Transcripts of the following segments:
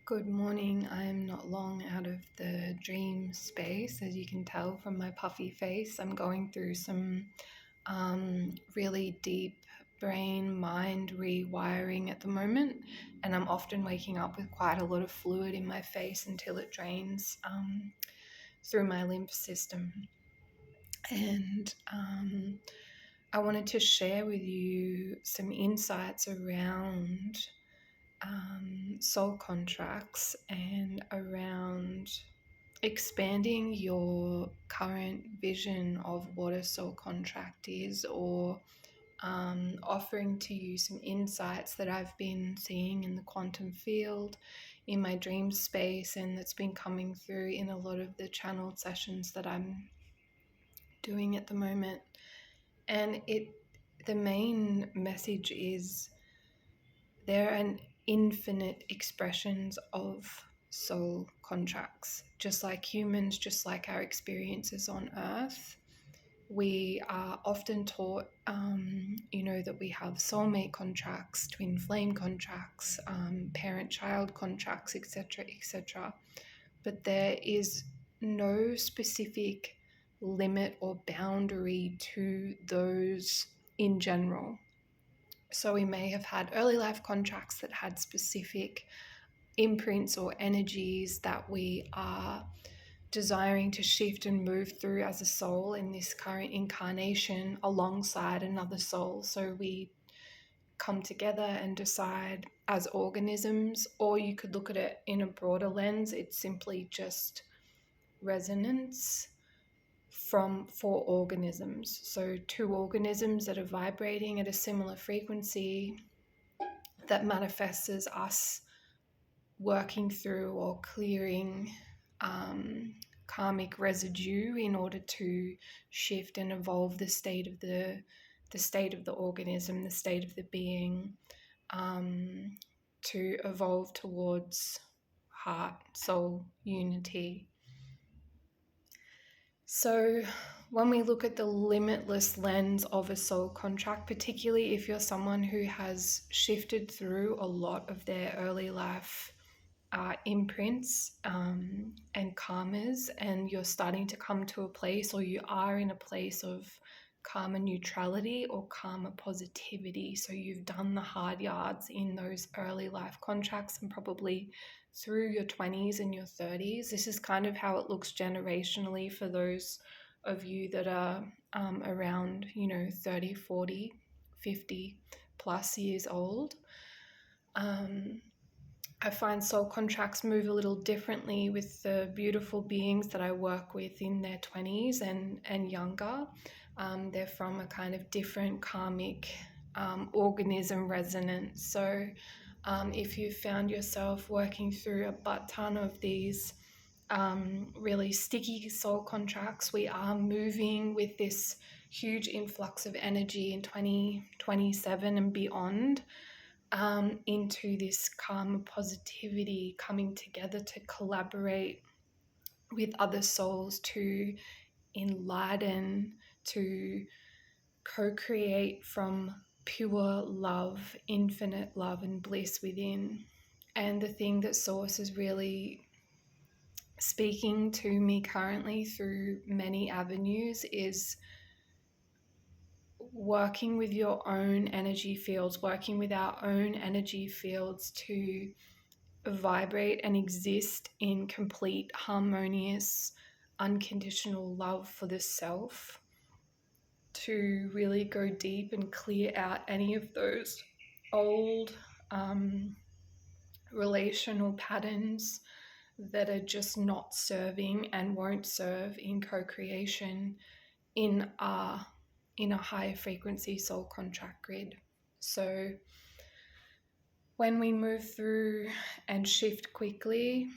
Good morning. I am not long out of the dream space. As you can tell from my puffy face, I'm going through some really deep brain mind rewiring at the moment, and I'm often waking up with quite a lot of fluid in my face until it drains through my lymph system. And I wanted to share with you some insights around soul contracts and around expanding your current vision of what a soul contract is, or offering to you some insights that I've been seeing in the quantum field, in my dream space, and that's been coming through in a lot of the channeled sessions that I'm doing at the moment. And the main message is there are an infinite expressions of soul contracts. Just like humans, just like our experiences on earth, we are often taught, that we have soulmate contracts, twin flame contracts, parent-child contracts, etc., etc. But there is no specific limit or boundary to those in general. So we may have had early life contracts that had specific imprints or energies that we are desiring to shift and move through as a soul in this current incarnation alongside another soul. So we come together and decide as organisms, or you could look at it in a broader lens. It's simply just resonance for organisms. So two organisms that are vibrating at a similar frequency that manifests as us working through or clearing karmic residue in order to shift and evolve the state of the organism, the state of the being, to evolve towards heart soul unity. So when we look at the limitless lens of a soul contract, particularly if you're someone who has shifted through a lot of their early life imprints and karmas, and you're starting to come to a place, or you are in a place of karma neutrality or karma positivity. So you've done the hard yards in those early life contracts and probably through your 20s and your 30s. This is kind of how it looks generationally for those of you that are around 30, 40, 50 plus years old. I find soul contracts move a little differently with the beautiful beings that I work with in their 20s and younger. They're from a kind of different karmic organism resonance. So if you found yourself working through a butt ton of these really sticky soul contracts, we are moving with this huge influx of energy in 2027 and beyond. Into this karma positivity, coming together to collaborate with other souls to enlighten, to co-create from pure love, infinite love and bliss within. And the thing that Source is really speaking to me currently through many avenues is working with your own energy fields, working with our own energy fields to vibrate and exist in complete, harmonious, unconditional love for the self, to really go deep and clear out any of those old relational patterns that are just not serving and won't serve in co-creation in a higher frequency soul contract grid. So when we move through and shift quickly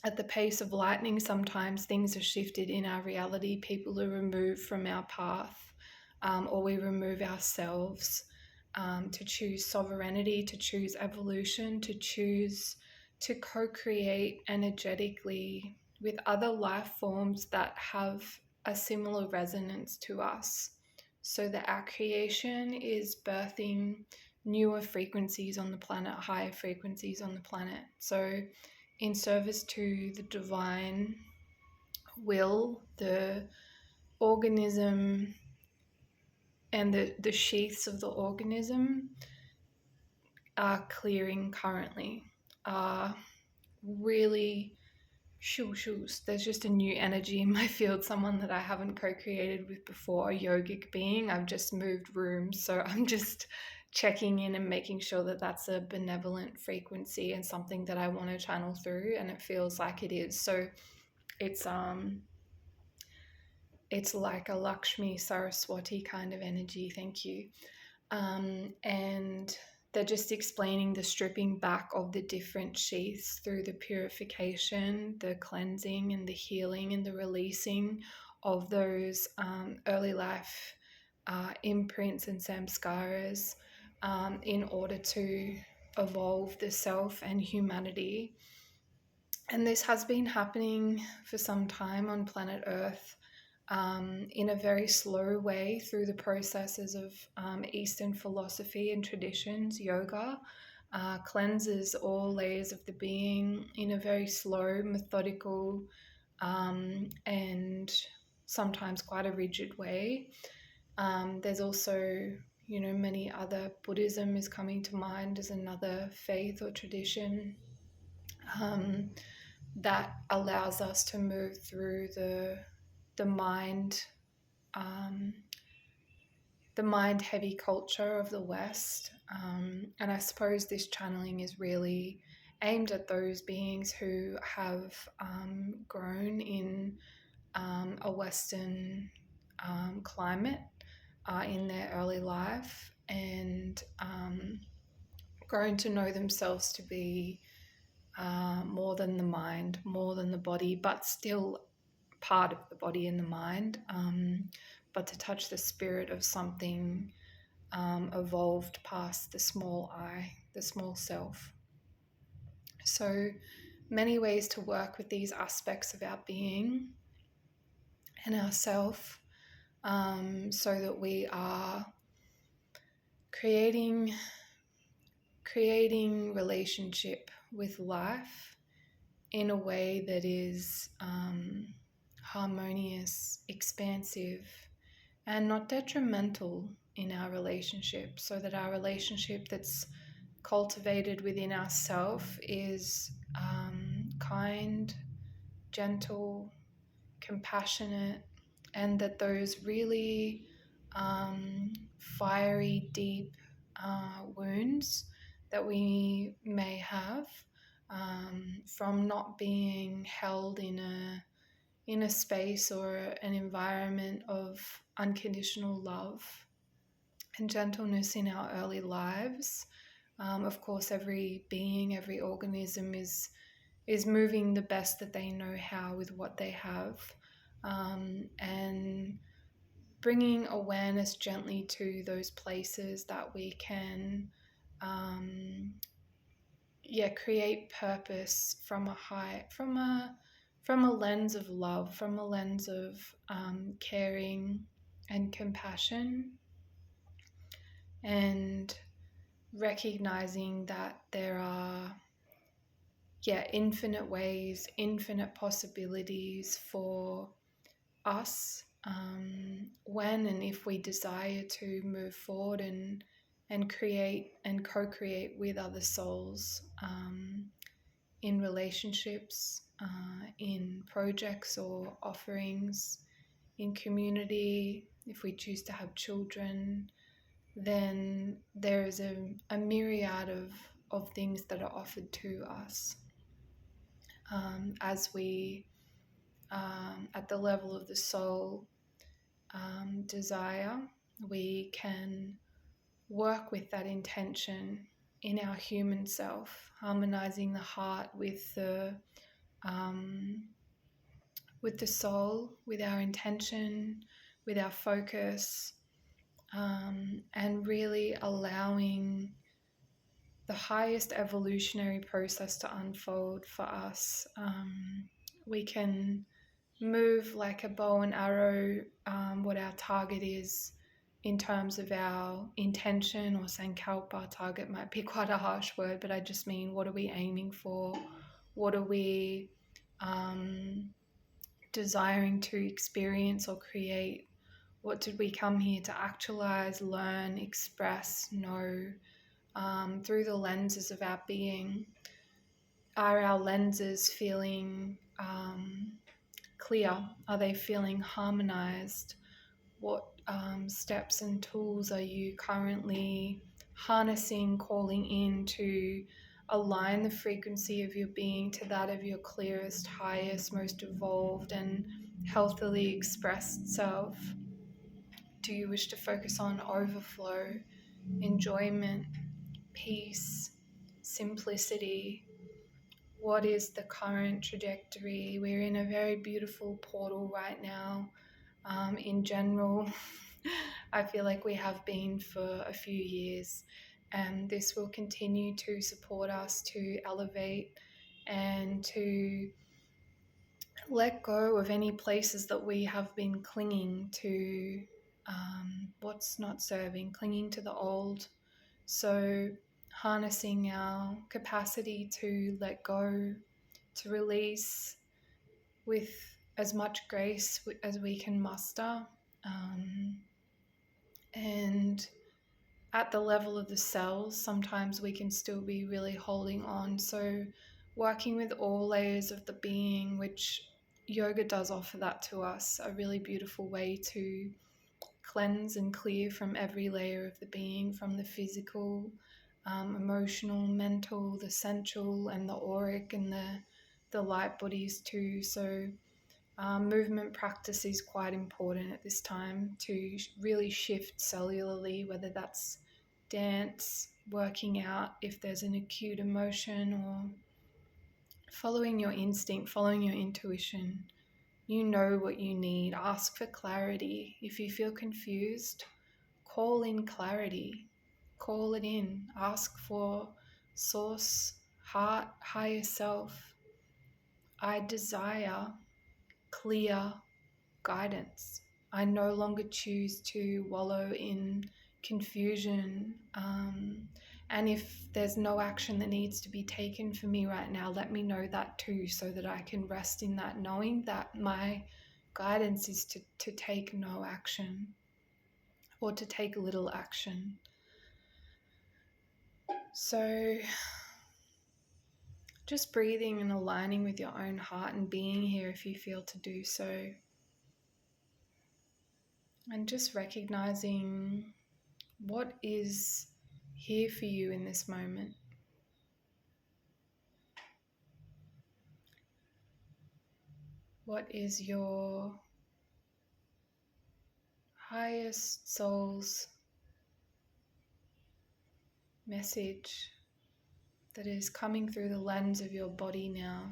at the pace of lightning, sometimes things are shifted in our reality. People are removed from our path, or we remove ourselves to choose sovereignty, to choose evolution, to choose to co-create energetically with other life forms that have a similar resonance to us, so that our creation is birthing newer frequencies on the planet, higher frequencies on the planet. So in service to the divine will, the organism and the sheaths of the organism are clearing currently, are really shoes. There's just a new energy in my field, someone that I haven't co-created with before, a yogic being. I've just moved rooms, so I'm just checking in and making sure that that's a benevolent frequency and something that I want to channel through, and it feels like it is. So it's like a Lakshmi Saraswati kind of energy. Thank you. And they're just explaining the stripping back of the different sheaths through the purification, the cleansing, and the healing and the releasing of those early life imprints and samskaras in order to evolve the self and humanity. And this has been happening for some time on planet Earth. In a very slow way through the processes of Eastern philosophy and traditions. Yoga cleanses all layers of the being in a very slow, methodical, and sometimes quite a rigid way. There's also, many other, Buddhism is coming to mind as another faith or tradition that allows us to move through the mind, um, the mind heavy culture of the West. And I suppose this channeling is really aimed at those beings who have grown in a Western climate in their early life and grown to know themselves to be more than the mind, more than the body, but still part of the body and the mind, but to touch the spirit of something evolved past the small I, the small self. So many ways to work with these aspects of our being and our self, so that we are creating relationship with life in a way that is harmonious, expansive, and not detrimental in our relationship, so that our relationship that's cultivated within ourselves is kind, gentle, compassionate, and that those really fiery, deep wounds that we may have from not being held in a space or an environment of unconditional love and gentleness in our early lives. Of course, every being, every organism is moving the best that they know how with what they have, and bringing awareness gently to those places that we can create purpose from a lens of love, from a lens of caring and compassion, and recognizing that there are infinite ways, infinite possibilities for us when and if we desire to move forward and create and co-create with other souls in relationships, in projects or offerings, in community. If we choose to have children, then there is a myriad of things that are offered to us as we, at the level of the soul, desire. We can work with that intention in our human self, harmonizing the heart with the soul, with our intention, with our focus, and really allowing the highest evolutionary process to unfold for us. We can move like a bow and arrow, what our target is in terms of our intention, or sankalpa. Target might be quite a harsh word, but I just mean, what are we aiming for? What are we desiring to experience or create? What did we come here to actualize, learn, express, know, through the lenses of our being? Are our lenses feeling clear? Are they feeling harmonized? What steps and tools are you currently harnessing, calling in to align the frequency of your being to that of your clearest, highest, most evolved and healthily expressed self? Do you wish to focus on overflow, enjoyment, peace, simplicity? What is the current trajectory? We're in a very beautiful portal right now. In general, I feel like we have been for a few years, and this will continue to support us to elevate and to let go of any places that we have been clinging to, what's not serving, clinging to the old. So harnessing our capacity to let go, to release with as much grace as we can muster. And at the level of the cells, sometimes we can still be really holding on. So working with all layers of the being, which yoga does offer that to us, a really beautiful way to cleanse and clear from every layer of the being, from the physical, emotional, mental, the sensual, and the auric, and the light bodies too. So movement practice is quite important at this time to really shift cellularly, whether that's dance, working out if there's an acute emotion, or following your instinct, following your intuition. You know what you need. Ask for clarity. If you feel confused, call in clarity. Call it in. Ask for source, heart, higher self. I desire clear guidance. I no longer choose to wallow in confusion. And if there's no action that needs to be taken for me right now, let me know that too, so that I can rest in that, knowing that my guidance is to take no action, or to take little action. So just breathing and aligning with your own heart and being here if you feel to do so. And just recognizing what is here for you in this moment. What is your highest soul's message that is coming through the lens of your body now?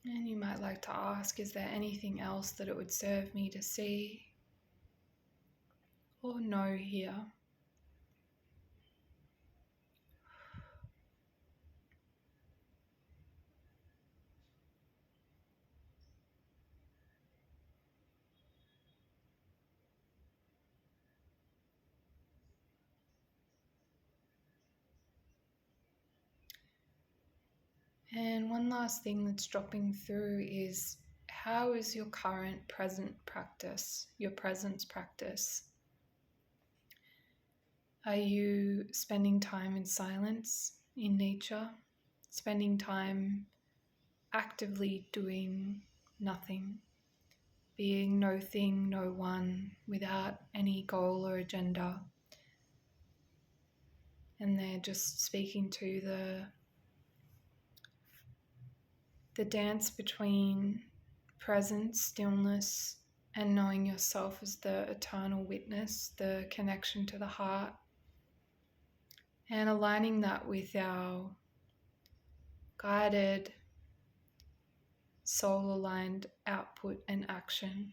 And you might like to ask, is there anything else that it would serve me to see or know here? And one last thing that's dropping through is, how is your current present practice, your presence practice? Are you spending time in silence, in nature, spending time actively doing nothing, being no thing, no one, without any goal or agenda? And they're just speaking to the dance between presence, stillness, and knowing yourself as the eternal witness, the connection to the heart, and aligning that with our guided, soul-aligned output and action.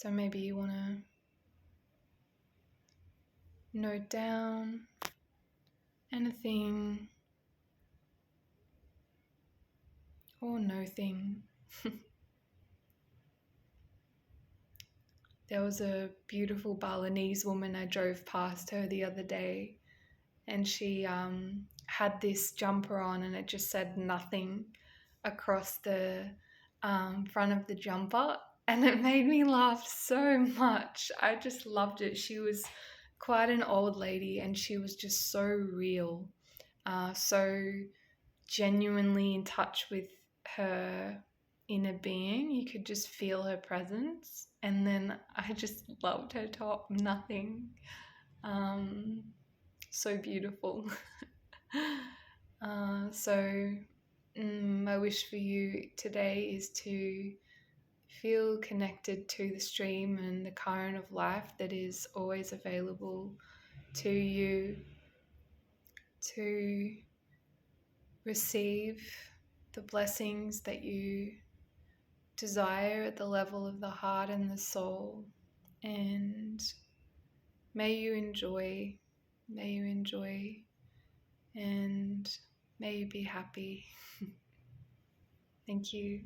So maybe you want to note down anything or nothing. There was a beautiful Balinese woman, I drove past her the other day, and she had this jumper on and it just said nothing across the front of the jumper, and it made me laugh so much. I just loved it. She was quite an old lady and she was just so real, so genuinely in touch with her inner being. You could just feel her presence, and then I just loved her top. Nothing. So beautiful. My wish for you today is to feel connected to the stream and the current of life that is always available to you, to receive the blessings that you desire at the level of the heart and the soul. And may you enjoy, and may you be happy. Thank you.